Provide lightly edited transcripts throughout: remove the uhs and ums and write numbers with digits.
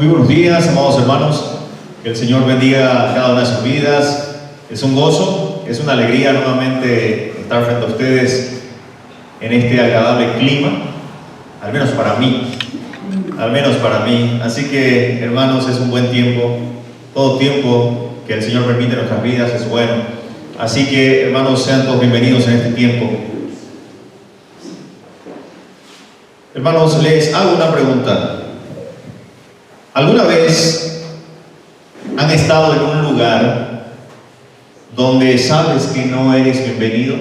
Muy buenos días, amados hermanos. Que el Señor bendiga cada una de sus vidas. Es un gozo, es una alegría nuevamente estar frente a ustedes en este agradable clima, al menos para mí. Así que, hermanos, es un buen tiempo. Todo tiempo que el Señor permite en nuestras vidas es bueno. Así que, hermanos, sean todos bienvenidos en este tiempo. Hermanos, les hago una pregunta. ¿Alguna vez han estado en un lugar donde sabes que no eres bienvenido?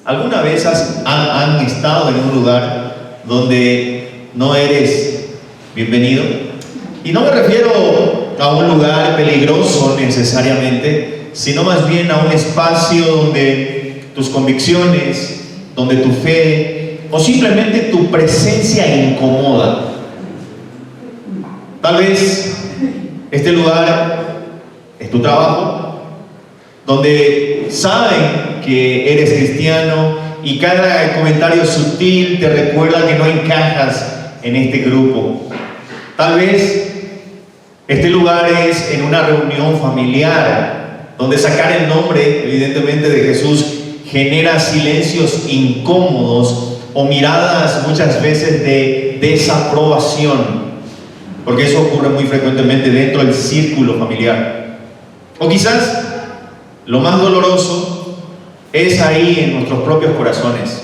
¿Alguna vez han estado en un lugar donde no eres bienvenido? Y no me refiero a un lugar peligroso necesariamente, sino más bien a un espacio donde tus convicciones, donde tu fe o simplemente tu presencia incomoda. Tal vez este lugar es tu trabajo, donde saben que eres cristiano y cada comentario sutil te recuerda que no encajas en este grupo. Tal vez este lugar es en una reunión familiar, donde sacar el nombre, evidentemente, de Jesús genera silencios incómodos o miradas muchas veces de desaprobación. Porque eso ocurre muy frecuentemente dentro del círculo familiar. O quizás lo más doloroso es ahí en nuestros propios corazones.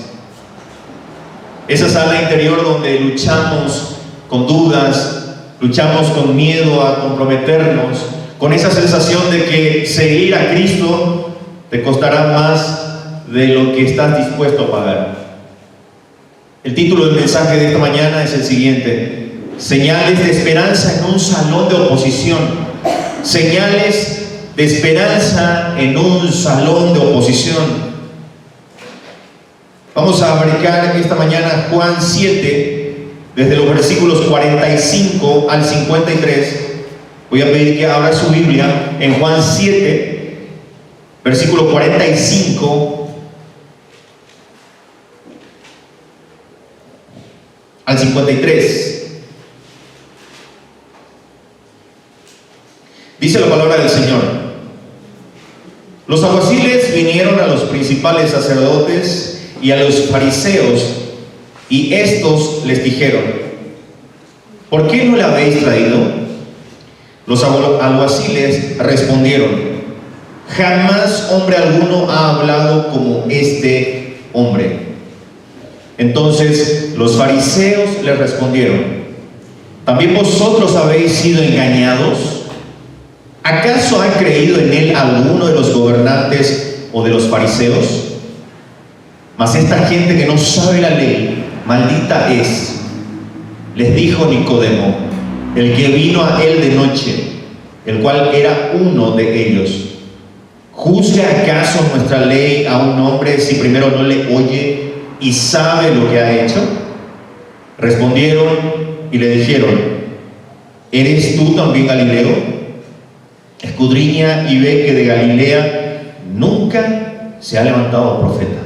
Esa sala interior donde luchamos con dudas, luchamos con miedo a comprometernos, con esa sensación de que seguir a Cristo te costará más de lo que estás dispuesto a pagar. El título del mensaje de esta mañana es el siguiente: señales de esperanza en un salón de oposición. Señales de esperanza en un salón de oposición. Vamos a abarcar esta mañana Juan 7, desde los versículos 45 al 53. Voy a pedir que abra su Biblia en Juan 7, versículo 45 al 53. Dice la palabra del Señor: los alguaciles vinieron a los principales sacerdotes y a los fariseos, y estos les dijeron: ¿por qué no le habéis traído? Los alguaciles respondieron: jamás hombre alguno ha hablado como este hombre. Entonces los fariseos les respondieron: ¿también vosotros habéis sido engañados? ¿Acaso ha creído en él alguno de los gobernantes o de los fariseos? Mas esta gente que no sabe la ley, maldita es. Les dijo Nicodemo, el que vino a él de noche, el cual era uno de ellos: ¿juzga acaso nuestra ley a un hombre si primero no le oye y sabe lo que ha hecho? Respondieron y le dijeron: ¿eres tú también Galileo? Escudriña y ve que de Galilea nunca se ha levantado profeta.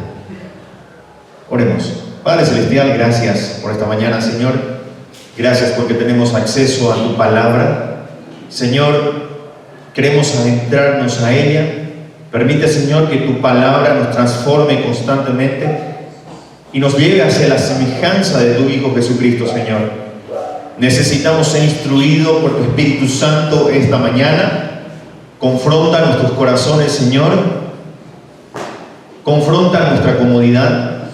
Oremos. Padre Celestial, gracias por esta mañana, Señor. Gracias porque tenemos acceso a tu palabra. Señor, queremos adentrarnos a ella. Permite, Señor, que tu palabra nos transforme constantemente y nos lleve hacia la semejanza de tu Hijo Jesucristo, Señor. Necesitamos ser instruidos por tu Espíritu Santo esta mañana. Confronta nuestros corazones, Señor. Confronta nuestra comodidad.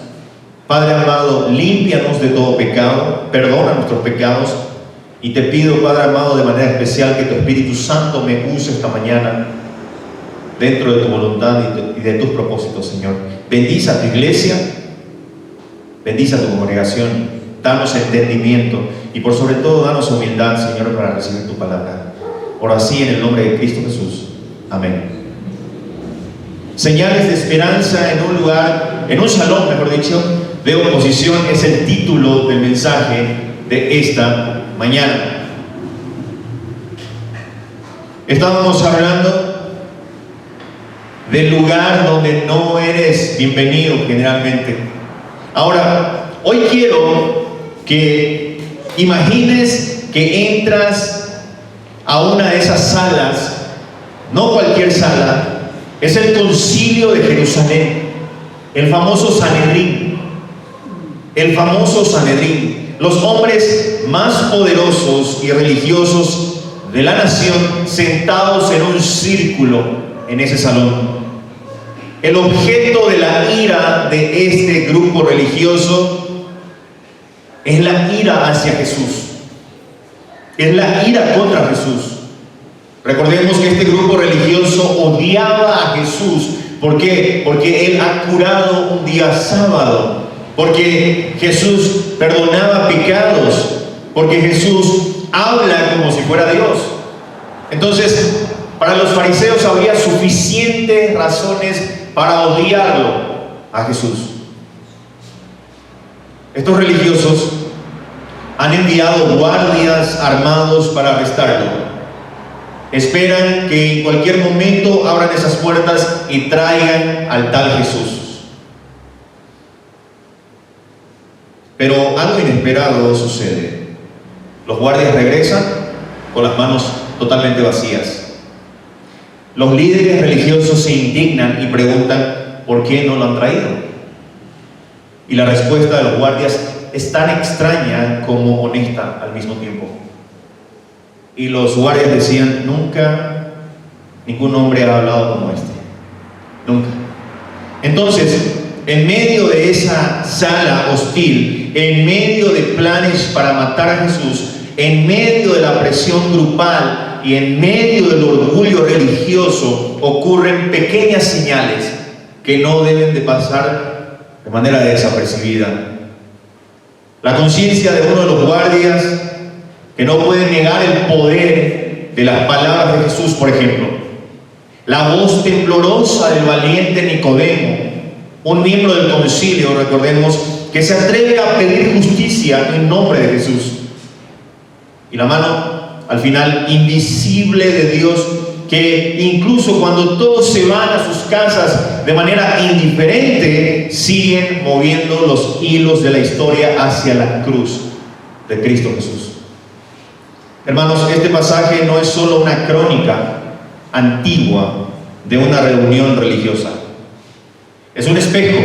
Padre amado, límpianos de todo pecado. Perdona nuestros pecados. Y te pido, Padre amado, de manera especial que tu Espíritu Santo me use esta mañana dentro de tu voluntad y de tus propósitos, Señor. Bendice a tu iglesia. Bendice a tu congregación. Danos entendimiento. Y por sobre todo, danos humildad, Señor, para recibir tu palabra. Oro así en el nombre de Cristo Jesús. Amén. Señales de esperanza en un lugar, en un salón, mejor dicho, de oposición, es el título del mensaje de esta mañana. Estábamos hablando del lugar donde no eres bienvenido generalmente. Ahora, hoy quiero que imagines que entras a una de esas salas, no cualquier sala, es el Concilio de Jerusalén, el famoso Sanedrín. El famoso Sanedrín. Los hombres más poderosos y religiosos de la nación sentados en un círculo en ese salón. El objeto de la ira de este grupo religioso es la ira hacia Jesús. Es la ira contra Jesús. Recordemos que este grupo religioso odiaba a Jesús. ¿Por qué? Porque Él ha curado un día sábado. Porque Jesús perdonaba pecados. Porque Jesús habla como si fuera Dios. Entonces, para los fariseos había suficientes razones para odiarlo a Jesús. Estos religiosos han enviado guardias armados para arrestarlo. Esperan que en cualquier momento abran esas puertas y traigan al tal Jesús. Pero algo inesperado sucede. Los guardias regresan con las manos totalmente vacías. Los líderes religiosos se indignan y preguntan ¿por qué no lo han traído? Y la respuesta de los guardias es tan extraña como honesta al mismo tiempo. Y los guardias decían, nunca ningún hombre ha hablado como este. Nunca. Entonces, en medio de esa sala hostil, en medio de planes para matar a Jesús, en medio de la presión grupal y en medio del orgullo religioso, ocurren pequeñas señales que no deben de pasar de manera desapercibida. La conciencia de uno de los guardias, que no puede negar el poder de las palabras de Jesús, por ejemplo. La voz temblorosa del valiente Nicodemo, un miembro del concilio, recordemos, que se atreve a pedir justicia en nombre de Jesús. Y la mano, al final, invisible de Dios, que incluso cuando todos se van a sus casas de manera indiferente, siguen moviendo los hilos de la historia hacia la cruz de Cristo Jesús. Hermanos, este pasaje no es solo una crónica antigua de una reunión religiosa. Es un espejo,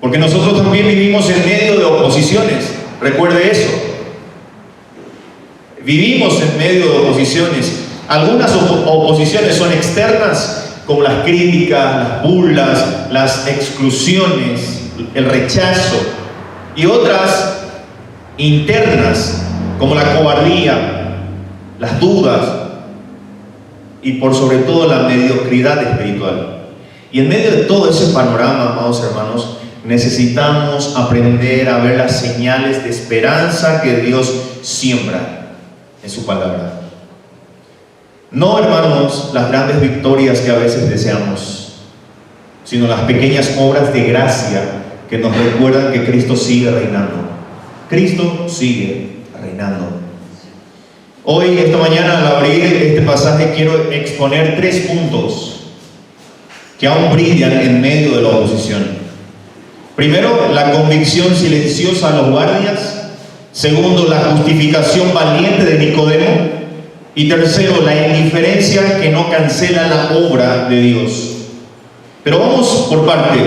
porque nosotros también vivimos en medio de oposiciones. Recuerde eso. Vivimos en medio de oposiciones. Algunas oposiciones son externas, como las críticas, las burlas, las exclusiones, el rechazo. Y otras internas, como la cobardía, las dudas y por sobre todo la mediocridad espiritual. Y en medio de todo ese panorama, amados hermanos, necesitamos aprender a ver las señales de esperanza que Dios siembra en su palabra. No, hermanos, las grandes victorias que a veces deseamos, sino las pequeñas obras de gracia que nos recuerdan que Cristo sigue reinando. Cristo sigue reinando. Hoy, esta mañana, al abrir este pasaje, quiero exponer 3 puntos que aún brillan en medio de la oposición. Primero, la convicción silenciosa a los guardias. Segundo, la justificación valiente de Nicodemo. Y tercero, la indiferencia que no cancela la obra de Dios. Pero vamos por parte.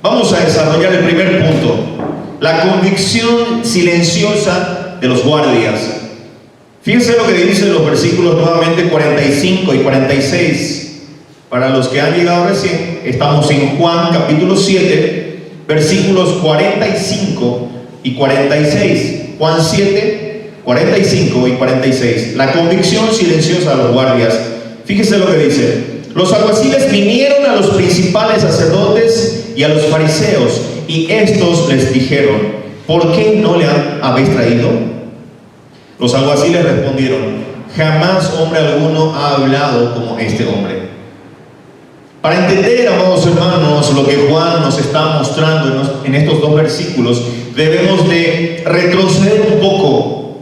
Vamos a desarrollar el primer punto: la convicción silenciosa de los guardias. Fíjense lo que dicen los versículos nuevamente 45 y 46. Para los que han llegado recién, estamos en Juan capítulo 7, versículos 45 y 46. Juan 7, 45 y 46. La convicción silenciosa de los guardias. Fíjense lo que dice: los alguaciles vinieron a los principales sacerdotes y a los fariseos, y estos les dijeron: ¿por qué no le habéis traído? Los alguaciles respondieron: jamás hombre alguno ha hablado como este hombre. Para entender, amados hermanos, lo que Juan nos está mostrando en estos 2 versículos, debemos de retroceder un poco.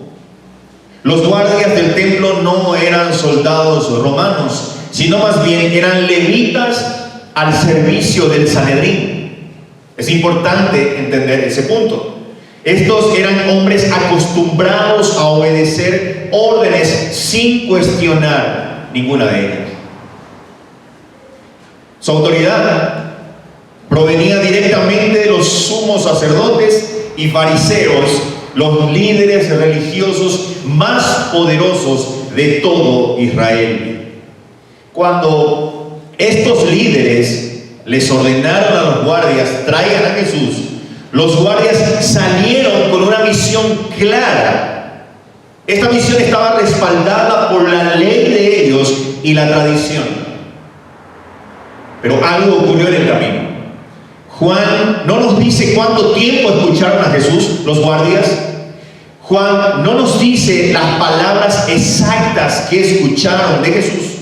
Los guardias del templo no eran soldados romanos, sino más bien eran levitas al servicio del Sanedrín. Es importante entender ese punto. Estos eran hombres acostumbrados acostumbrados a obedecer órdenes sin cuestionar ninguna de ellas. Su autoridad provenía directamente de los sumos sacerdotes y fariseos, los líderes religiosos más poderosos de todo Israel. Cuando estos líderes les ordenaron a los guardias, traigan a Jesús, los guardias salieron con una misión clara. Esta misión estaba respaldada por la ley de ellos y la tradición. Pero algo ocurrió en el camino. Juan no nos dice cuánto tiempo escucharon a Jesús los guardias. Juan no nos dice las palabras exactas que escucharon de Jesús.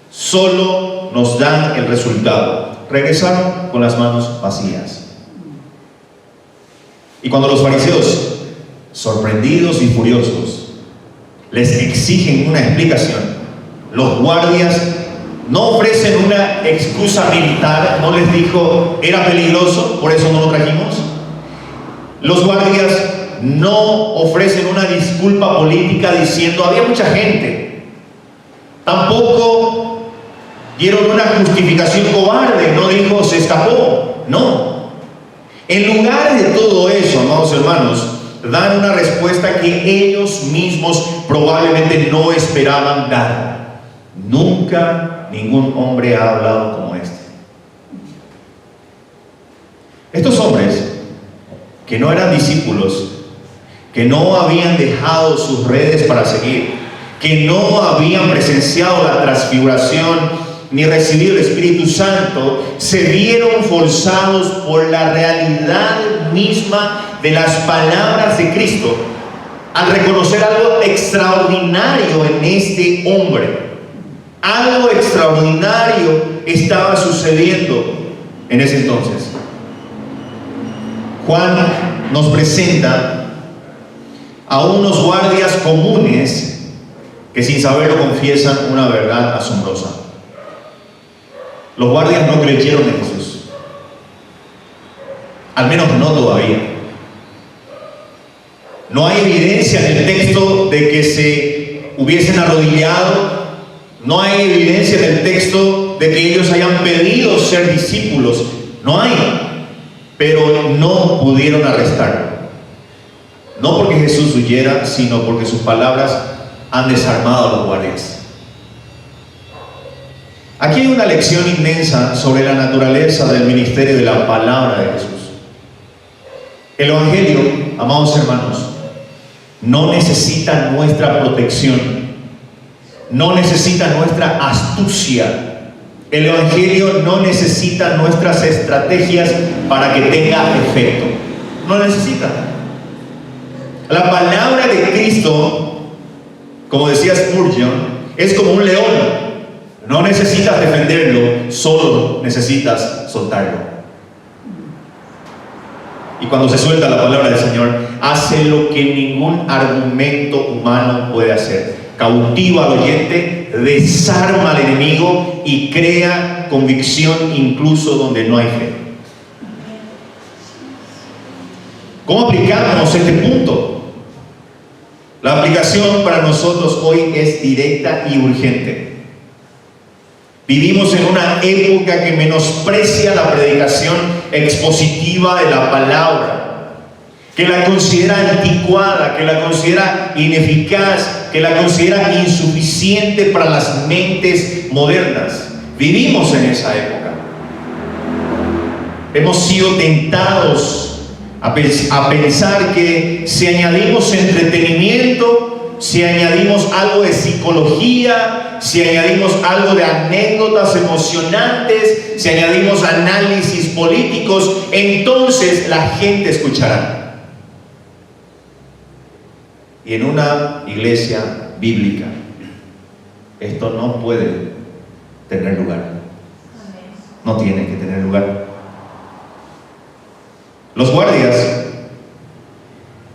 Solo nos dan el resultado. Regresaron con las manos vacías. Y cuando los fariseos, sorprendidos y furiosos, les exigen una explicación, los guardias no ofrecen una excusa militar, no les dijo era peligroso, por eso no lo trajimos. Los guardias no ofrecen una disculpa política diciendo había mucha gente. Tampoco dieron una justificación cobarde, no dijo se escapó, no. En lugar de todo eso, amados hermanos, dan una respuesta que ellos mismos probablemente no esperaban dar. Nunca ningún hombre ha hablado como este. Estos hombres, que no eran discípulos, que no habían dejado sus redes para seguir, que no habían presenciado la transfiguración ni recibido el Espíritu Santo, se vieron forzados por la realidad misma de las palabras de Cristo al reconocer algo extraordinario en este hombre. Algo extraordinario estaba sucediendo en ese entonces. Juan nos presenta a unos guardias comunes que sin saberlo confiesan una verdad asombrosa. Los guardias no creyeron en Jesús. Al menos no todavía. No hay evidencia en el texto de que se hubiesen arrodillado. No hay evidencia en el texto de que ellos hayan pedido ser discípulos. No hay. Pero no pudieron arrestarlo. No porque Jesús huyera, sino porque sus palabras han desarmado a los guardias. Aquí hay una lección inmensa sobre la naturaleza del ministerio de la palabra de Jesús. El Evangelio, amados hermanos, no necesita nuestra protección, no necesita nuestra astucia. El Evangelio no necesita nuestras estrategias para que tenga efecto. No necesita. La palabra de Cristo, como decía Spurgeon, es como un león. No necesitas defenderlo, solo necesitas soltarlo. Y cuando se suelta la palabra del Señor, hace lo que ningún argumento humano puede hacer. Cautiva al oyente, desarma al enemigo y crea convicción incluso donde no hay fe. ¿Cómo aplicamos este punto? La aplicación para nosotros hoy es directa y urgente. Vivimos en una época que menosprecia la predicación expositiva de la palabra, que la considera anticuada, que la considera ineficaz, que la considera insuficiente para las mentes modernas. Vivimos en esa época. Hemos sido tentados a pensar que si añadimos entretenimiento, si añadimos algo de psicología, si añadimos algo de anécdotas emocionantes, si añadimos análisis políticos, entonces la gente escuchará. Y en una iglesia bíblica, esto no puede tener lugar. No tiene que tener lugar. Los guardias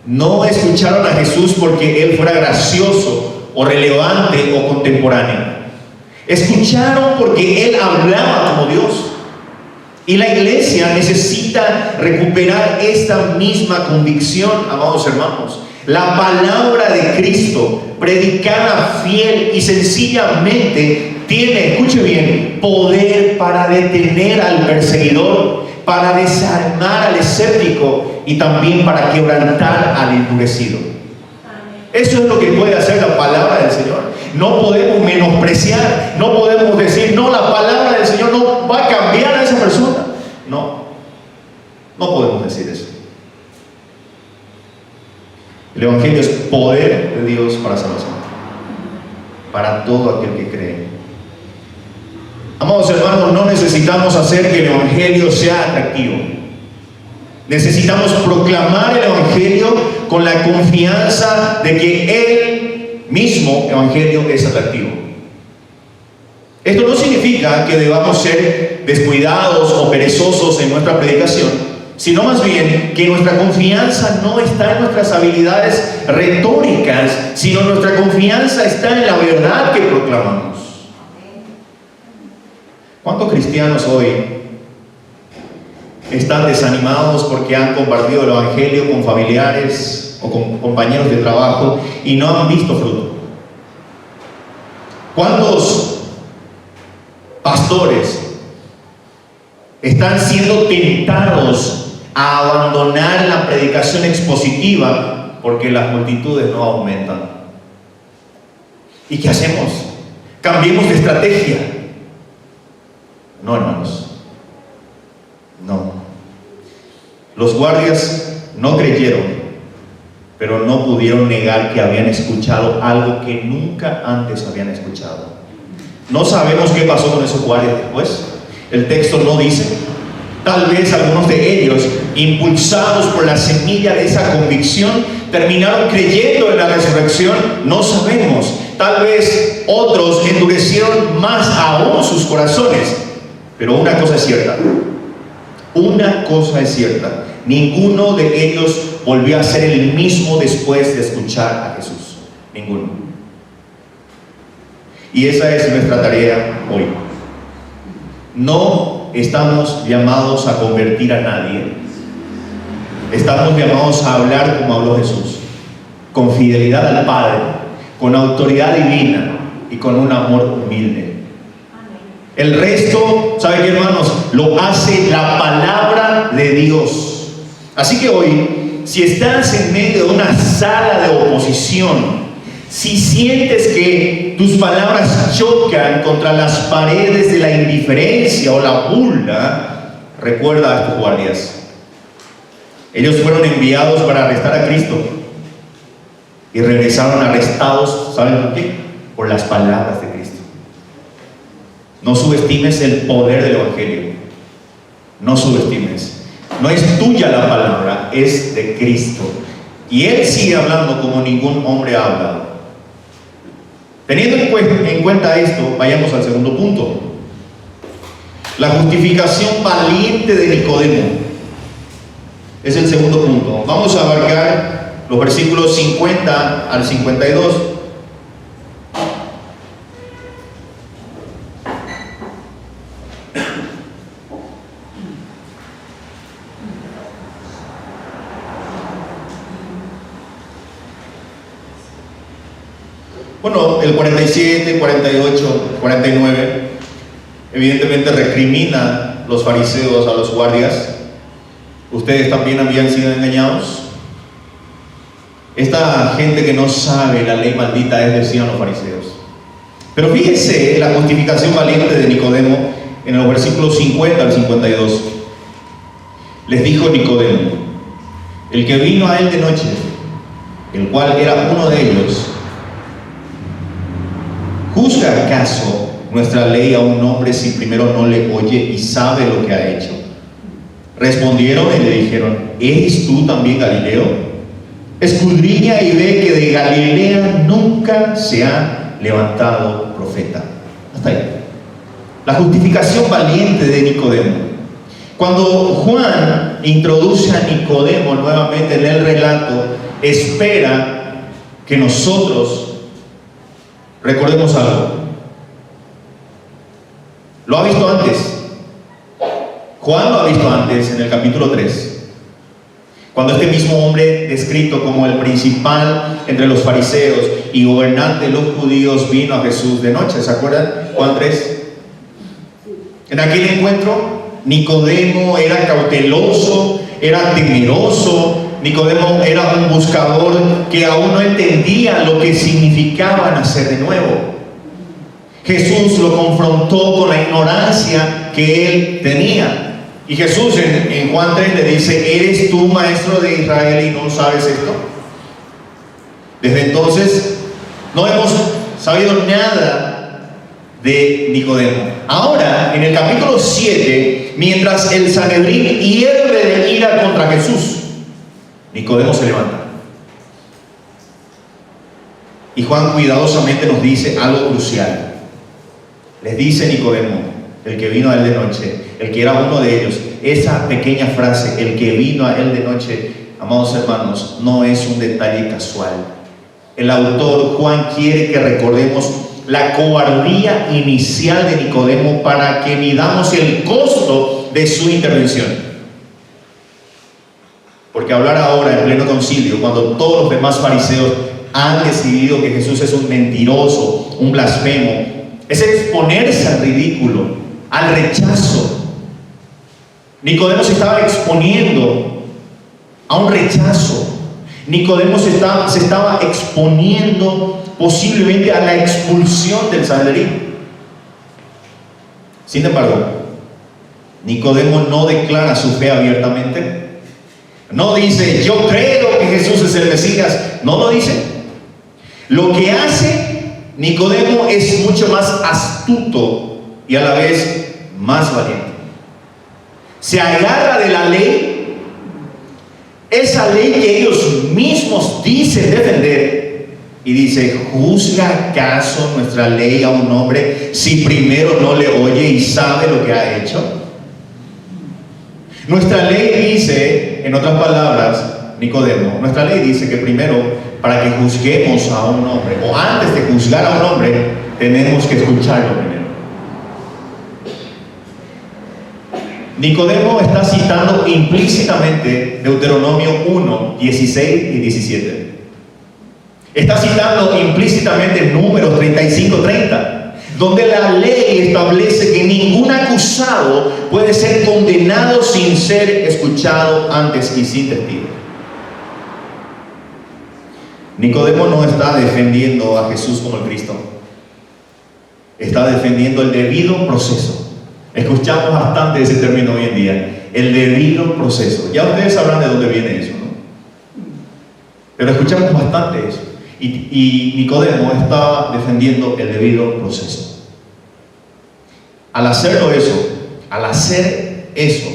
no escucharon a Jesús porque Él fuera gracioso o relevante o contemporáneo. Escucharon porque Él hablaba como Dios. Y la iglesia necesita recuperar esta misma convicción, amados hermanos, La palabra de Cristo, predicada fiel y sencillamente, tiene, escuche bien, poder para detener al perseguidor, para desarmar al escéptico y también para quebrantar al endurecido. Eso es lo que puede hacer la palabra del Señor. No podemos menospreciar, no podemos decir, no, la palabra del Señor no va a cambiar a esa persona. No podemos decir eso. El Evangelio es poder de Dios para salvación, para todo aquel que cree. Amados hermanos, no necesitamos hacer que el Evangelio sea atractivo. Necesitamos proclamar el Evangelio con la confianza de que el mismo Evangelio es atractivo. Esto no significa que debamos ser descuidados o perezosos en nuestra predicación, sino más bien que nuestra confianza no está en nuestras habilidades retóricas, sino nuestra confianza está en la verdad que proclamamos. ¿Cuántos cristianos hoy están desanimados porque han compartido el Evangelio con familiares o con compañeros de trabajo y no han visto fruto? ¿Cuántos pastores están siendo tentados a abandonar la predicación expositiva porque las multitudes no aumentan? ¿Y qué hacemos? ¿Cambiemos de estrategia? No, hermanos. No. Los guardias no creyeron, pero no pudieron negar que habían escuchado algo que nunca antes habían escuchado. No sabemos qué pasó con esos guardias después. El texto no dice. Tal vez algunos de ellos, impulsados por la semilla de esa convicción, terminaron creyendo en la resurrección. No sabemos. Tal vez otros endurecieron más aún sus corazones. Pero una cosa es cierta. Una cosa es cierta. Ninguno de ellos volvió a ser el mismo después de escuchar a Jesús. Ninguno. Y esa es nuestra tarea hoy. No estamos llamados a convertir a nadie. Estamos llamados a hablar como habló Jesús, con fidelidad al Padre, con autoridad divina y con un amor humilde. El resto, ¿saben qué, hermanos? Lo hace la palabra de Dios. Así que hoy, si estás en medio de una sala de oposición, si sientes que tus palabras chocan contra las paredes de la indiferencia o la burla, recuerda a estos guardias. Ellos fueron enviados para arrestar a Cristo y regresaron arrestados, ¿saben por qué? Por las palabras de Cristo. No subestimes el poder del Evangelio. No subestimes. No es tuya la palabra, es de Cristo. Y Él sigue hablando como ningún hombre ha hablado. Teniendo en cuenta esto, vayamos al segundo punto. La justificación valiente de Nicodemo. Es el segundo punto. Vamos a abarcar los versículos 50 al 52. Bueno, el 47, 48, 49 evidentemente recrimina los fariseos a los guardias. Ustedes también habían sido engañados. Esta gente que no sabe la ley maldita es, decían los fariseos. Pero fíjense la justificación valiente de Nicodemo en los versículos 50 al 52. Les dijo Nicodemo, el que vino a él de noche, el cual era uno de ellos, ¿juzga acaso nuestra ley a un hombre si primero no le oye y sabe lo que ha hecho? Respondieron y le dijeron, ¿eres tú también Galileo? Escudriña y ve que de Galilea nunca se ha levantado profeta. Hasta ahí. La justificación valiente de Nicodemo. Cuando Juan introduce a Nicodemo nuevamente en el relato, espera que nosotros recordemos algo. Lo ha visto antes. Juan lo ha visto antes en el capítulo 3. Cuando este mismo hombre, descrito como el principal entre los fariseos y gobernante de los judíos, vino a Jesús de noche. ¿Se acuerdan? Juan 3. En aquel encuentro, Nicodemo era cauteloso, era temeroso. Nicodemo era un buscador que aún no entendía lo que significaba nacer de nuevo. Jesús lo confrontó con la ignorancia que él tenía. Y Jesús en Juan 3 le dice: ¿eres tú maestro de Israel y no sabes esto? Desde entonces no hemos sabido nada de Nicodemo. Ahora, en el capítulo 7, mientras el Sanedrín hierve de ira contra Jesús, Nicodemo se levanta. Y Juan cuidadosamente nos dice algo crucial. Les dice Nicodemo, el que vino a él de noche, el que era uno de ellos, esa pequeña frase, el que vino a él de noche, amados hermanos, no es un detalle casual. El autor Juan quiere que recordemos la cobardía inicial de Nicodemo para que midamos el costo de su intervención. Porque hablar ahora en pleno concilio, cuando todos los demás fariseos han decidido que Jesús es un mentiroso, un blasfemo, es exponerse al ridículo, al rechazo. Nicodemo se estaba exponiendo a un rechazo. Nicodemo se estaba exponiendo posiblemente a la expulsión del Sanedrín. Sin embargo, Nicodemo no declara su fe abiertamente. No dice: yo creo que Jesús es el Mesías. No lo dice. Lo que hace Nicodemo es mucho más astuto y a la vez más valiente. Se agarra de la ley, esa ley que ellos mismos dicen defender, y dice: ¿juzga acaso nuestra ley a un hombre si primero no le oye y sabe lo que ha hecho? Nuestra ley dice, en otras palabras, Nicodemo, nuestra ley dice que primero, para que juzguemos a un hombre, o antes de juzgar a un hombre, tenemos que escucharlo primero. Nicodemo está citando implícitamente Deuteronomio 1, 16 y 17. Está citando implícitamente Números 35, 30, donde la ley establece que ningún acusado puede ser condenado sin ser escuchado antes y sin testigo. Nicodemo no está defendiendo a Jesús como el Cristo. Está defendiendo el debido proceso. Escuchamos bastante ese término hoy en día, el debido proceso. Ya ustedes sabrán de dónde viene eso, ¿no? Pero escuchamos bastante eso. Y Nicodemo estaba defendiendo el debido proceso. Al hacer eso,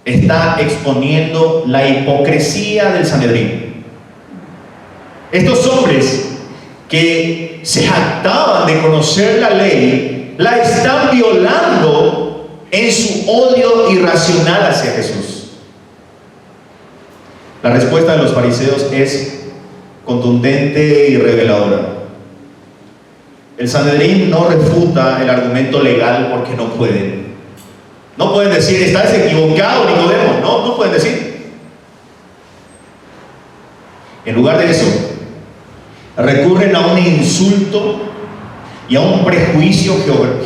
está exponiendo la hipocresía del Sanedrín. Estos hombres que se jactaban de conocer la ley, la están violando en su odio irracional hacia Jesús. La respuesta de los fariseos es contundente y reveladora. El Sanedrín no refuta el argumento legal porque no pueden. No pueden decir: estás equivocado, Nicodemo. No pueden decir. En lugar de eso, recurren a un insulto y a un prejuicio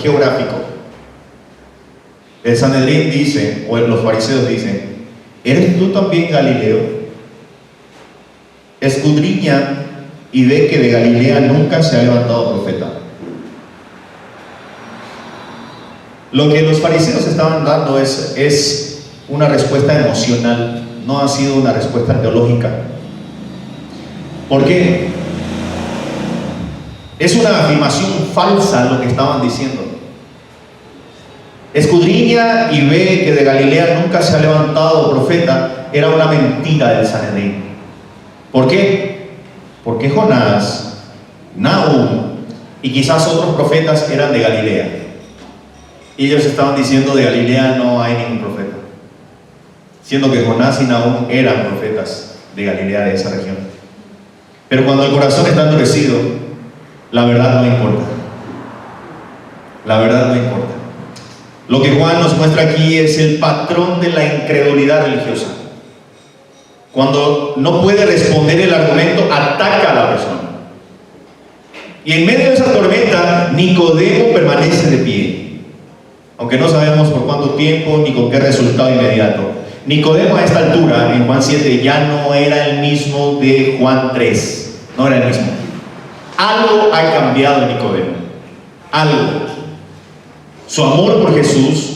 geográfico. El Sanedrín dice, o los fariseos dicen: ¿eres tú también Galileo? Escudriña y ve que de Galilea nunca se ha levantado profeta. Lo que los fariseos estaban dando es una respuesta emocional, no ha sido una respuesta teológica. ¿Por qué? Es una afirmación falsa lo que estaban diciendo. Escudriña y ve que de Galilea nunca se ha levantado profeta era una mentira del Sanedrín. ¿Por qué? Porque Jonás, Nahum y quizás otros profetas eran de Galilea. Y ellos estaban diciendo: de Galilea no hay ningún profeta, siendo que Jonás y Nahum eran profetas de Galilea, de esa región. Pero cuando el corazón está endurecido, la verdad no importa. La verdad no importa. Lo que Juan nos muestra aquí es el patrón de la incredulidad religiosa. Cuando no puede responder el argumento, ataca a la persona. Y en medio de esa tormenta, Nicodemo permanece de pie. Aunque no sabemos por cuánto tiempo ni con qué resultado inmediato. Nicodemo a esta altura, en Juan 7, ya no era el mismo de Juan 3. No era el mismo. Algo ha cambiado en Nicodemo. Algo. Su amor por Jesús,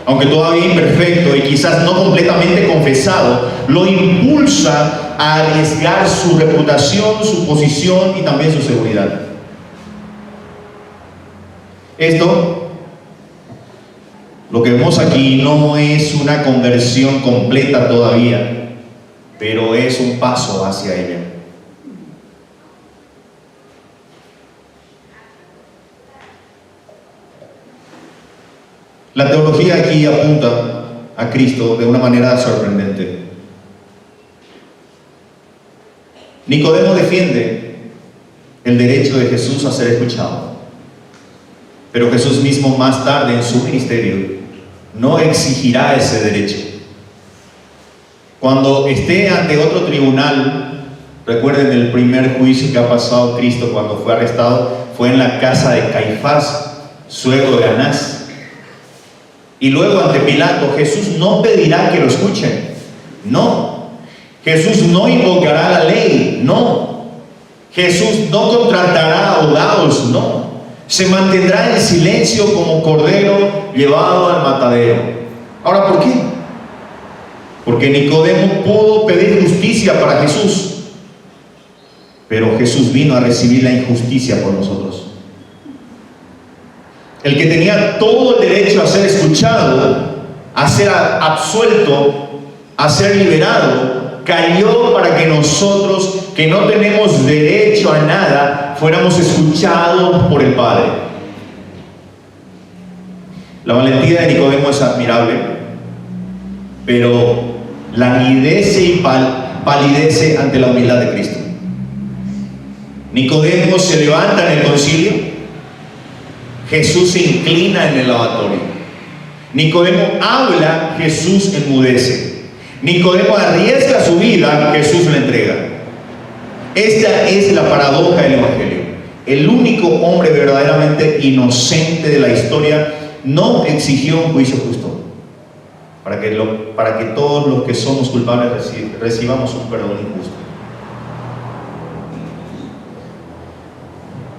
aunque todavía imperfecto y quizás no completamente confesado, lo impulsa a arriesgar su reputación, su posición y también su seguridad. Esto, lo que vemos aquí, no es una conversión completa todavía, pero es un paso hacia ella. La teología aquí apunta a Cristo de una manera sorprendente. Nicodemo defiende el derecho de Jesús a ser escuchado, pero Jesús mismo más tarde en su ministerio no exigirá ese derecho. Cuando esté ante otro tribunal, recuerden el primer juicio que ha pasado Cristo cuando fue arrestado, fue en la casa de Caifás, suegro de Anás. Y luego ante Pilato, Jesús no pedirá que lo escuchen, no. Jesús no invocará la ley, no. Jesús no contratará abogados, no. Se mantendrá en silencio como cordero llevado al matadero. Ahora, ¿por qué? Porque Nicodemo pudo pedir justicia para Jesús, pero Jesús vino a recibir la injusticia por nosotros. El que tenía todo el derecho a ser escuchado, a ser absuelto, a ser liberado, cayó para que nosotros, que no tenemos derecho a nada, fuéramos escuchados por el Padre. La valentía de Nicodemo es admirable, pero languidece y palidece ante la humildad de Cristo. Nicodemo se levanta en el concilio, Jesús se inclina en el lavatorio. Nicodemo habla, Jesús enmudece. Nicodemo arriesga su vida, Jesús la entrega. Esta es la paradoja del Evangelio. El único hombre verdaderamente inocente de la historia no exigió un juicio justo para que todos los que somos culpables recibamos un perdón injusto.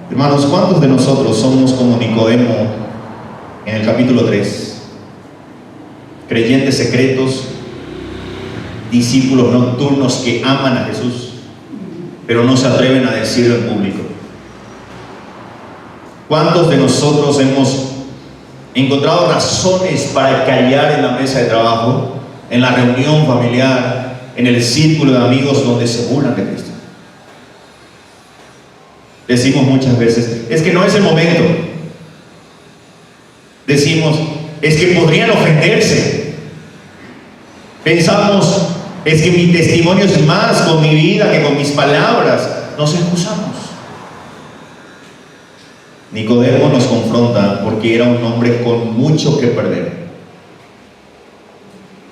Hermanos, ¿cuántos de nosotros somos como Nicodemo en el capítulo 3? Creyentes secretos, discípulos nocturnos que aman a Jesús, pero no se atreven a decirlo en público. ¿Cuántos de nosotros hemos encontrado razones para callar en la mesa de trabajo, en la reunión familiar, en el círculo de amigos donde se burlan de Cristo? Decimos muchas veces, es que no es el momento. Decimos, es que podrían ofenderse. Pensamos, es que mi testimonio es más con mi vida que con mis palabras. Nos excusamos. Nicodemo nos confronta porque era un hombre con mucho que perder.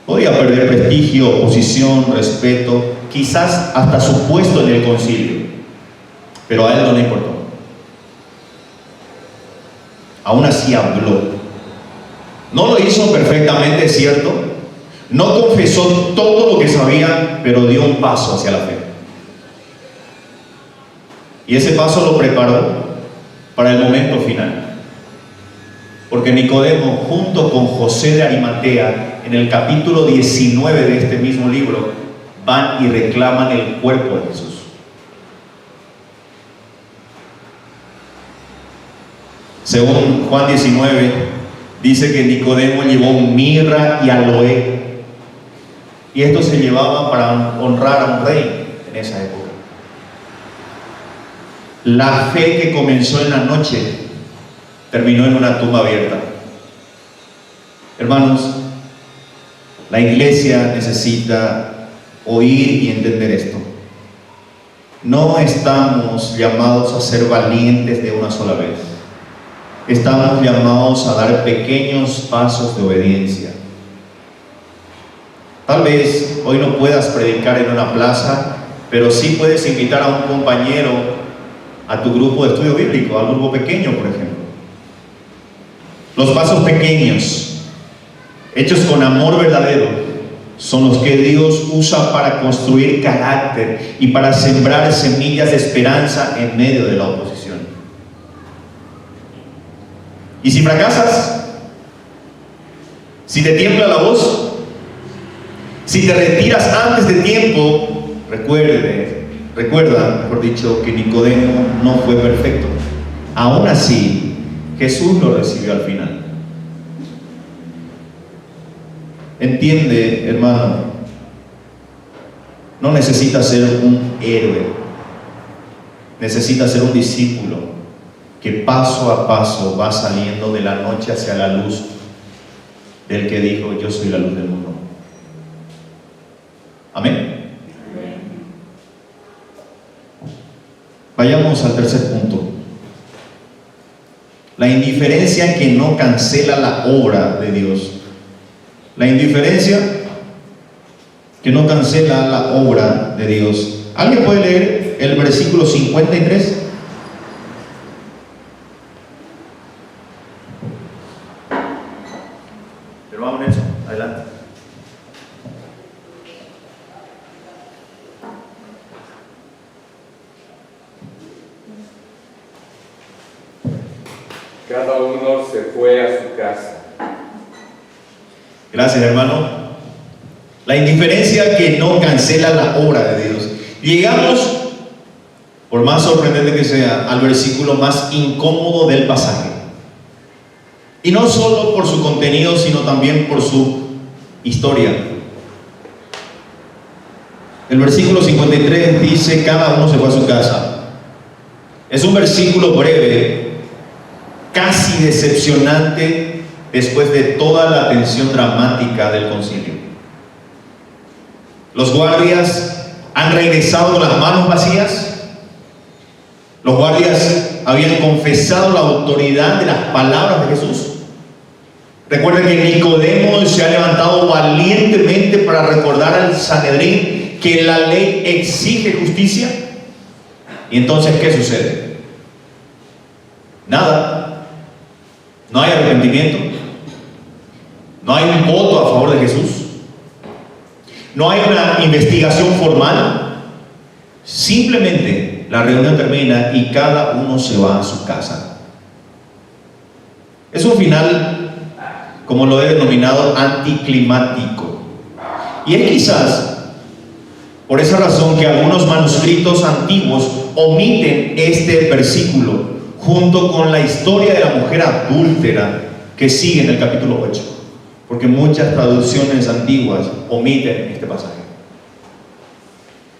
Podía perder prestigio, posición, respeto, quizás hasta su puesto en el concilio. Pero a él no le importó. Aún así habló. No lo hizo perfectamente, es cierto. No confesó todo lo que sabía, pero dio un paso hacia la fe. Y ese paso lo preparó para el momento final. Porque Nicodemo, junto con José de Arimatea, en el capítulo 19 de este mismo libro, van y reclaman el cuerpo de Jesús. Según Juan 19, dice que Nicodemo llevó mirra y aloe. Y esto se llevaba para honrar a un rey en esa época. La fe que comenzó en la noche terminó en una tumba abierta. Hermanos, la iglesia necesita oír y entender esto. No estamos llamados a ser valientes de una sola vez. Estamos llamados a dar pequeños pasos de obediencia. Tal vez hoy no puedas predicar en una plaza, pero sí puedes invitar a un compañero a tu grupo de estudio bíblico, al grupo pequeño, por ejemplo. Los pasos pequeños, hechos con amor verdadero, son los que Dios usa para construir carácter y para sembrar semillas de esperanza en medio de la oposición. Y si fracasas, si te tiembla la voz, si te retiras antes de tiempo, recuerda, mejor dicho, que Nicodemo no fue perfecto. Aún así, Jesús lo recibió al final. Entiende, hermano, no necesitas ser un héroe, necesitas ser un discípulo que paso a paso va saliendo de la noche hacia la luz del que dijo: yo soy la luz del mundo. Amén. Vayamos al tercer punto. La indiferencia que no cancela la obra de Dios. La indiferencia que no cancela la obra de Dios. ¿Alguien puede leer el versículo 53? Hermano Nelson, adelante. Cada uno se fue a su casa. Gracias, hermano. La indiferencia que no cancela la obra de Dios. Llegamos, por más sorprendente que sea, al versículo más incómodo del pasaje. Y no solo por su contenido, sino también por su historia. El versículo 53 dice: cada uno se fue a su casa. Es un versículo breve, casi decepcionante, después de toda la tensión dramática del concilio. Los guardias han regresado con las manos vacías. Los guardias habían confesado la autoridad de las palabras de Jesús. Recuerden que Nicodemo se ha levantado valientemente para recordar al Sanedrín que la ley exige justicia. Y entonces, ¿qué sucede? Nada. No hay arrepentimiento. No hay un voto a favor de Jesús. No hay una investigación formal. Simplemente la reunión termina y cada uno se va a su casa. Es un final, como lo he denominado, anticlimático. Y es quizás por esa razón que algunos manuscritos antiguos omiten este versículo junto con la historia de la mujer adúltera que sigue en el capítulo 8. Porque muchas traducciones antiguas omiten este pasaje.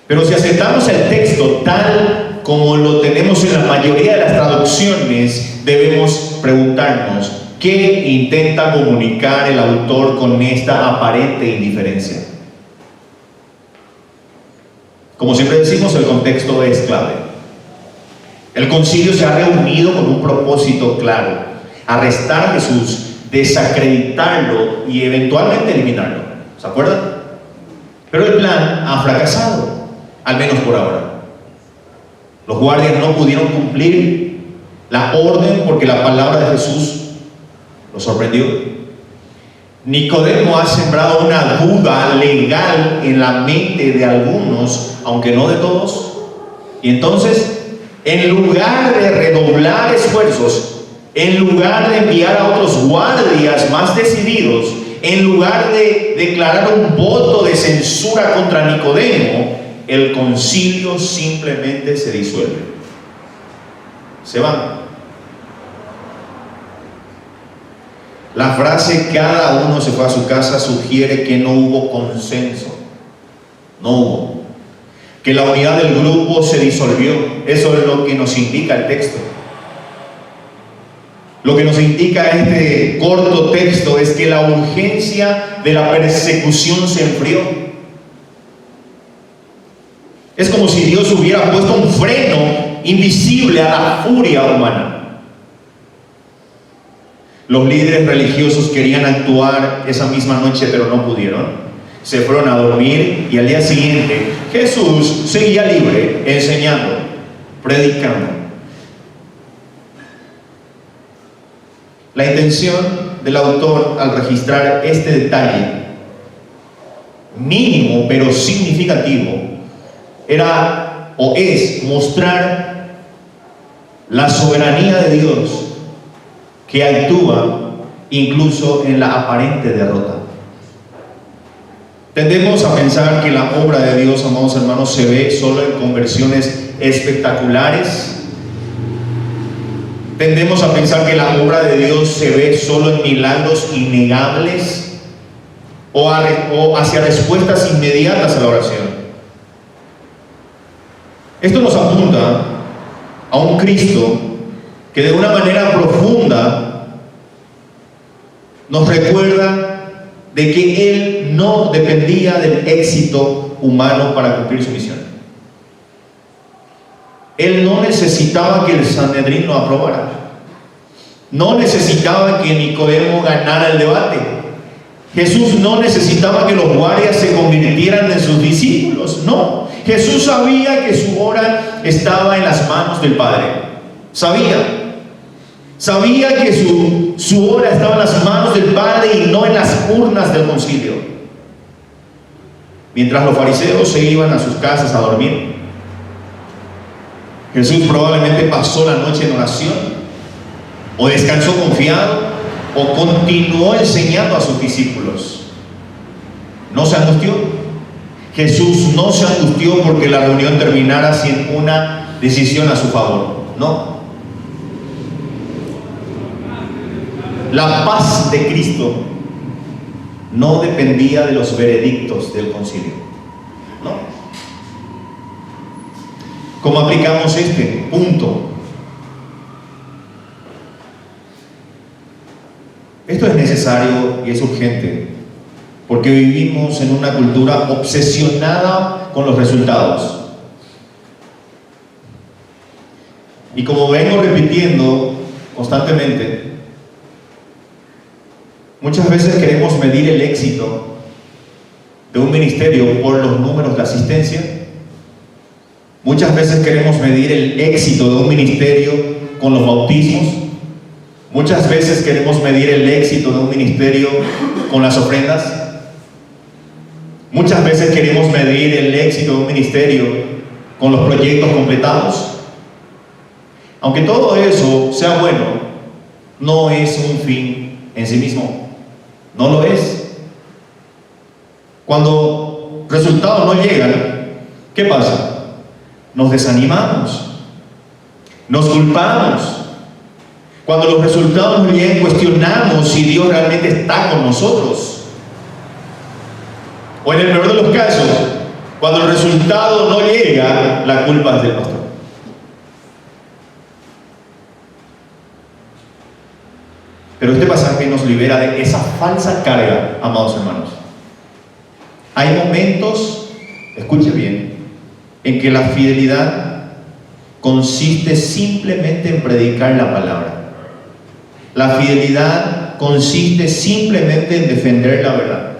Pero si aceptamos el texto tal como lo tenemos en la mayoría de las traducciones, debemos preguntarnos: ¿qué intenta comunicar el autor con esta aparente indiferencia? Como siempre decimos, el contexto es clave. El concilio se ha reunido con un propósito claro: arrestar a Jesús, desacreditarlo y eventualmente eliminarlo. ¿Se acuerdan? Pero el plan ha fracasado, al menos por ahora. Los guardias no pudieron cumplir la orden porque la palabra de Jesús los sorprendió. Nicodemo ha sembrado una duda legal en la mente de algunos, aunque no de todos. Y entonces, en lugar de redoblar esfuerzos, en lugar de enviar a otros guardias más decididos, en lugar de declarar un voto de censura contra Nicodemo, el concilio simplemente se disuelve. Se van. La frase "cada uno se fue a su casa" sugiere que no hubo consenso. No hubo. Que la unidad del grupo se disolvió. Eso es lo que nos indica el texto. Lo que nos indica este corto texto es que la urgencia de la persecución se enfrió. Es como si Dios hubiera puesto un freno invisible a la furia humana. Los líderes religiosos querían actuar esa misma noche, pero no pudieron. se fueron a dormir y al día siguiente Jesús seguía libre, enseñando, predicando. La intención del autor al registrar este detalle, mínimo pero significativo, era o es mostrar la soberanía de Dios que actúa incluso en la aparente derrota. Tendemos a pensar que la obra de Dios, amados hermanos, se ve solo en conversiones espectaculares. Tendemos a pensar que la obra de Dios se ve solo en milagros innegables o hacia respuestas inmediatas a la oración. Esto nos apunta a un Cristo que de una manera profunda nos recuerda de que Él no dependía del éxito humano para cumplir su misión. Él no necesitaba que el Sanedrín lo aprobara. No necesitaba que Nicodemo ganara el debate. Jesús no necesitaba que los guardias se convirtieran en sus discípulos. No. Jesús sabía que su hora estaba en las manos del Padre. Sabía que su hora estaba en las manos del Padre y no en las urnas del concilio. Mientras los fariseos se iban a sus casas a dormir, Jesús probablemente pasó la noche en oración, o descansó confiado, o continuó enseñando a sus discípulos. No se angustió. Jesús no se angustió porque la reunión terminara sin una decisión a su favor. No. La paz de Cristo no dependía de los veredictos del concilio. No. ¿Cómo aplicamos este punto? Esto es necesario y es urgente, porque vivimos en una cultura obsesionada con los resultados. Y como vengo repitiendo constantemente, muchas veces queremos medir el éxito de un ministerio por los números de asistencia. Muchas veces queremos medir el éxito de un ministerio con los bautismos. Muchas veces queremos medir el éxito de un ministerio con las ofrendas. Muchas veces queremos medir el éxito de un ministerio con los proyectos completados. Aunque todo eso sea bueno, no es un fin en sí mismo. No lo es. Cuando resultados no llegan, ¿qué pasa? Nos desanimamos, nos culpamos. Cuando los resultados no llegan, cuestionamos si Dios realmente está con nosotros. O en el peor de los casos, cuando el resultado no llega, la culpa es del pastor. Pero este pasaje nos libera de esa falsa carga, amados hermanos. Hay momentos, escuche bien, en que la fidelidad consiste simplemente en predicar la palabra. La fidelidad consiste simplemente en defender la verdad.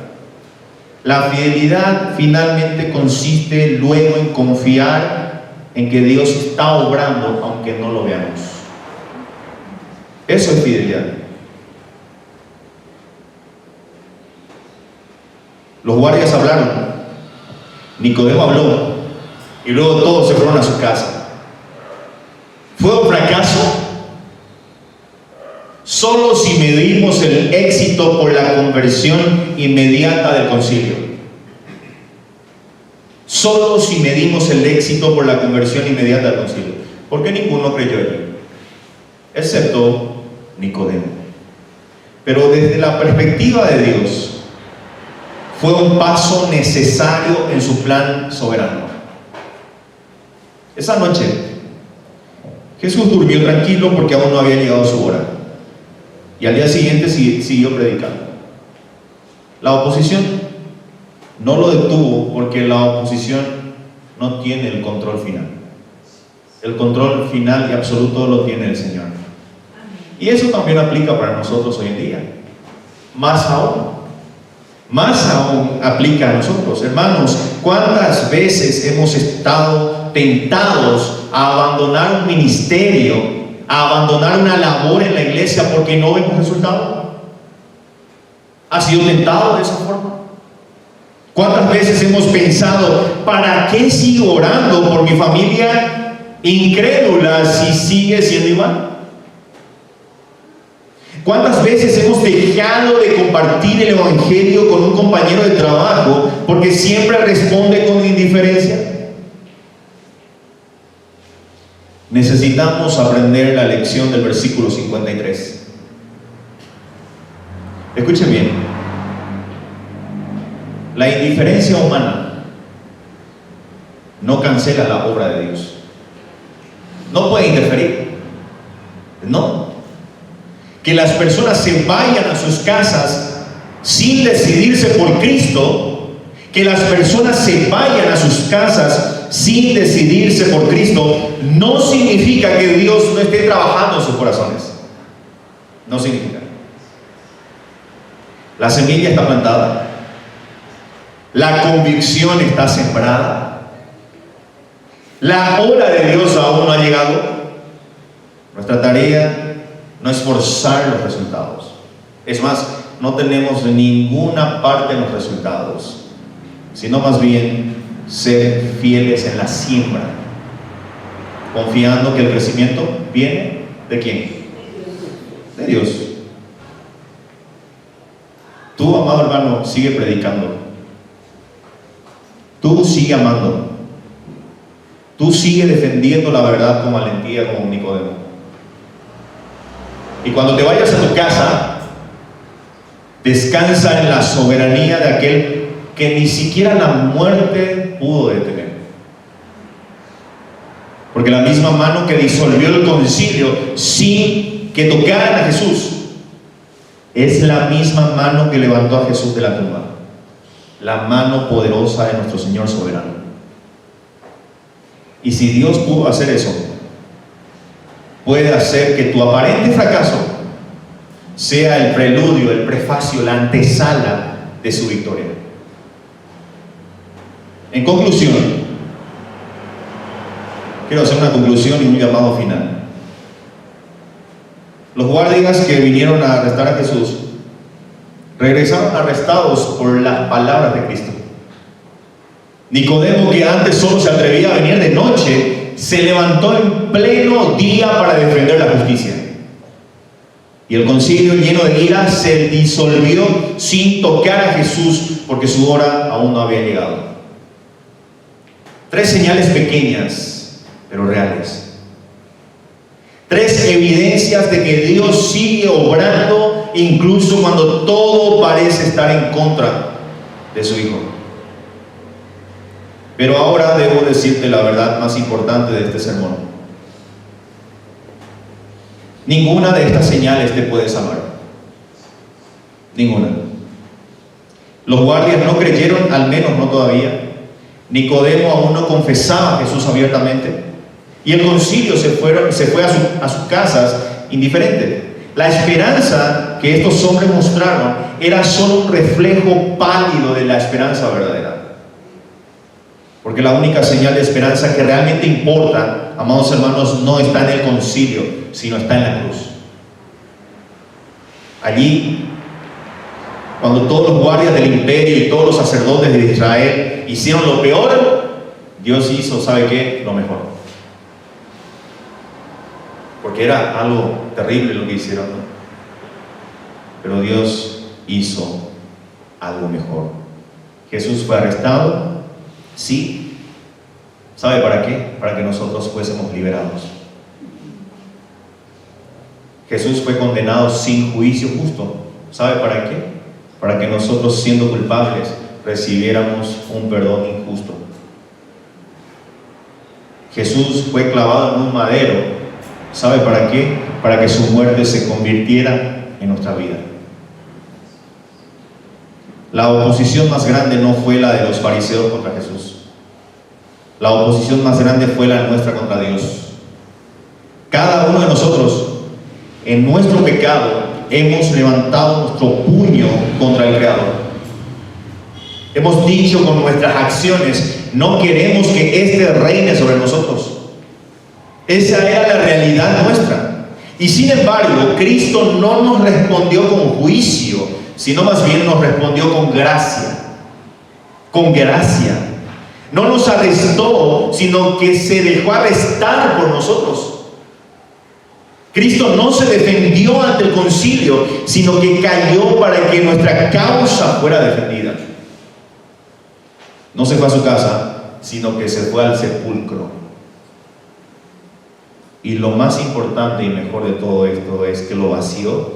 La fidelidad finalmente consiste luego en confiar en que Dios está obrando aunque no lo veamos. Eso es fidelidad. Los guardias hablaron, Nicodemo habló, y luego todos se fueron a su casa. ¿Fue un fracaso? Solo si medimos el éxito por la conversión inmediata del concilio. Solo si medimos el éxito por la conversión inmediata del concilio. ¿Por qué ninguno creyó allí? Excepto Nicodemo. Pero desde la perspectiva de Dios, fue un paso necesario en su plan soberano. Esa noche, Jesús durmió tranquilo porque aún no había llegado su hora. Y al día siguiente siguió predicando. La oposición no lo detuvo porque la oposición no tiene el control final. El control final y absoluto lo tiene el Señor. Y eso también aplica para nosotros hoy en día. Más aún, más aún aplica a nosotros. Hermanos, ¿cuántas veces hemos estado tentados a abandonar un ministerio, a abandonar una labor en la iglesia porque no vemos resultado? ¿Has sido tentado de esa forma? ¿Cuántas veces hemos pensado, ¿para qué sigo orando por mi familia incrédula si sigue siendo igual? ¿Cuántas veces hemos dejado de compartir el evangelio con un compañero de trabajo porque siempre responde con indiferencia? Necesitamos aprender la lección del versículo 53. Escuchen bien. La indiferencia humana no cancela la obra de Dios. No puede interferir. No. Que las personas se vayan a sus casas sin decidirse por Cristo, que las personas se vayan a sus casas sin decidirse por Cristo, no significa que Dios no esté trabajando en sus corazones. No significa. La semilla está plantada, la convicción está sembrada, la hora de Dios aún no ha llegado. Nuestra tarea no es forzar los resultados. Es más, no tenemos ninguna parte en los resultados, sino más bien ser fieles en la siembra, confiando que el crecimiento viene ¿de quién? De Dios. Tú, amado hermano, sigue predicando. Tú sigue amando. Tú sigue defendiendo la verdad con valentía como Nicodemo. Y cuando te vayas a tu casa, descansa en la soberanía de aquel que ni siquiera la muerte pudo detener. Porque la misma mano que disolvió el concilio sin que tocaran a Jesús, es la misma mano que levantó a Jesús de la tumba. La mano poderosa de nuestro Señor soberano. Y si Dios pudo hacer eso, puede hacer que tu aparente fracaso sea el preludio, el prefacio, la antesala de su victoria. En conclusión, quiero hacer una conclusión y un llamado final. Los guardias que vinieron a arrestar a Jesús regresaron arrestados por las palabras de Cristo. Nicodemo, que antes solo se atrevía a venir de noche, se levantó en pleno día para defender la justicia. Y el concilio, lleno de ira, se disolvió sin tocar a Jesús porque su hora aún no había llegado. 3 señales pequeñas, pero reales. 3 evidencias de que Dios sigue obrando incluso cuando todo parece estar en contra de su Hijo. Pero ahora debo decirte la verdad más importante de este sermón. Ninguna de estas señales te puede salvar. Ninguna. Los guardias no creyeron, al menos no todavía. Nicodemo aún no confesaba a Jesús abiertamente. Y el concilio se fue a sus casas indiferente. La esperanza que estos hombres mostraron era solo un reflejo pálido de la esperanza verdadera. Porque la única señal de esperanza que realmente importa, amados hermanos, no está en el concilio, sino está en la cruz. Allí, cuando todos los guardias del imperio y todos los sacerdotes de Israel hicieron lo peor, Dios hizo, ¿sabe qué? Lo mejor. Porque era algo terrible lo que hicieron, ¿no? Pero Dios hizo algo mejor. Jesús fue arrestado. Sí. ¿Sabe para qué? Para que nosotros fuésemos liberados. Jesús fue condenado sin juicio justo. ¿Sabe para qué? Para que nosotros, siendo culpables, recibiéramos un perdón injusto. Jesús fue clavado en un madero. ¿Sabe para qué? Para que su muerte se convirtiera en nuestra vida. La oposición más grande no fue la de los fariseos contra Jesús. La oposición más grande fue la nuestra contra Dios. Cada uno de nosotros, en nuestro pecado, hemos levantado nuestro puño contra el Creador. Hemos dicho con nuestras acciones, no queremos que este reine sobre nosotros. Esa era la realidad nuestra. Y sin embargo, Cristo no nos respondió con juicio, sino más bien nos respondió con gracia. Con gracia. No nos arrestó, sino que se dejó arrestar por nosotros. Cristo no se defendió ante el concilio, sino que cayó para que nuestra causa fuera defendida. No se fue a su casa, sino que se fue al sepulcro. Y lo más importante y mejor de todo esto es que lo vació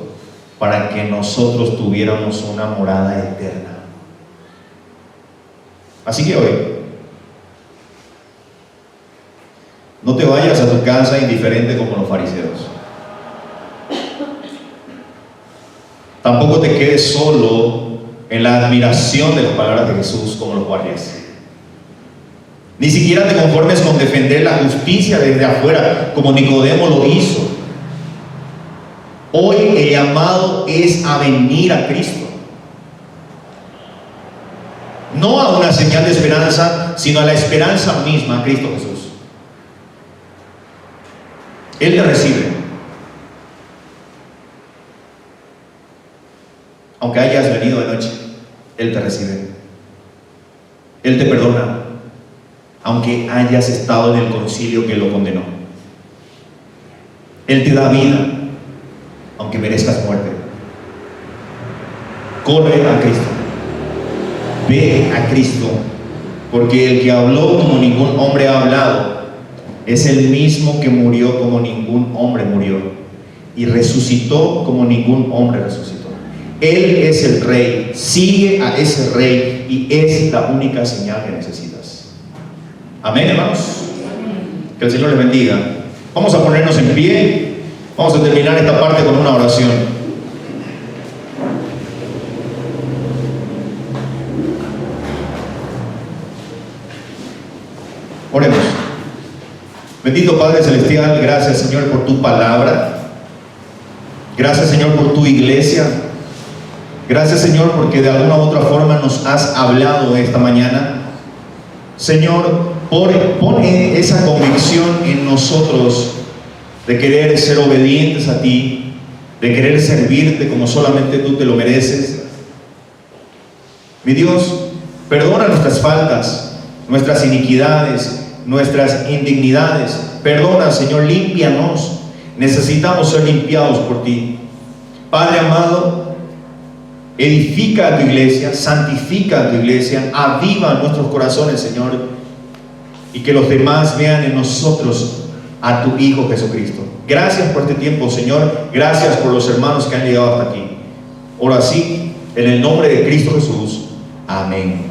para que nosotros tuviéramos una morada eterna. Así que hoy, no te vayas a tu casa indiferente como los fariseos. Tampoco te quedes solo en la admiración de las palabras de Jesús como los guardias. Ni siquiera te conformes con defender la justicia desde afuera como Nicodemo lo hizo. Hoy el llamado es a venir a Cristo. No a una señal de esperanza, sino a la esperanza misma, a Cristo Jesús. Él te recibe. Aunque hayas venido de noche, Él te recibe. Él te perdona, aunque hayas estado en el concilio que lo condenó. Él te da vida, aunque merezcas muerte. Corre a Cristo. Ve a Cristo, porque el que habló como ningún hombre ha hablado es el mismo que murió como ningún hombre murió y resucitó como ningún hombre resucitó. Él es el Rey, sigue a ese Rey y es la única señal que necesitas. Amén, hermanos. Que el Señor les bendiga. Vamos a ponernos en pie. Vamos a terminar esta parte con una oración. Oremos. Bendito Padre Celestial, gracias Señor por tu palabra. Gracias Señor por tu iglesia. Gracias Señor porque de alguna u otra forma nos has hablado esta mañana. Señor, pone esa convicción en nosotros de querer ser obedientes a ti, de querer servirte como solamente tú te lo mereces. Mi Dios, perdona nuestras faltas, nuestras iniquidades, nuestras indignidades. Perdona, Señor, límpianos. Necesitamos ser limpiados por ti. Padre amado, edifica a tu iglesia, santifica a tu iglesia, aviva nuestros corazones, Señor, y que los demás vean en nosotros a tu Hijo Jesucristo. Gracias por este tiempo, Señor. Gracias por los hermanos que han llegado hasta aquí. Oro así, en el nombre de Cristo Jesús. Amén.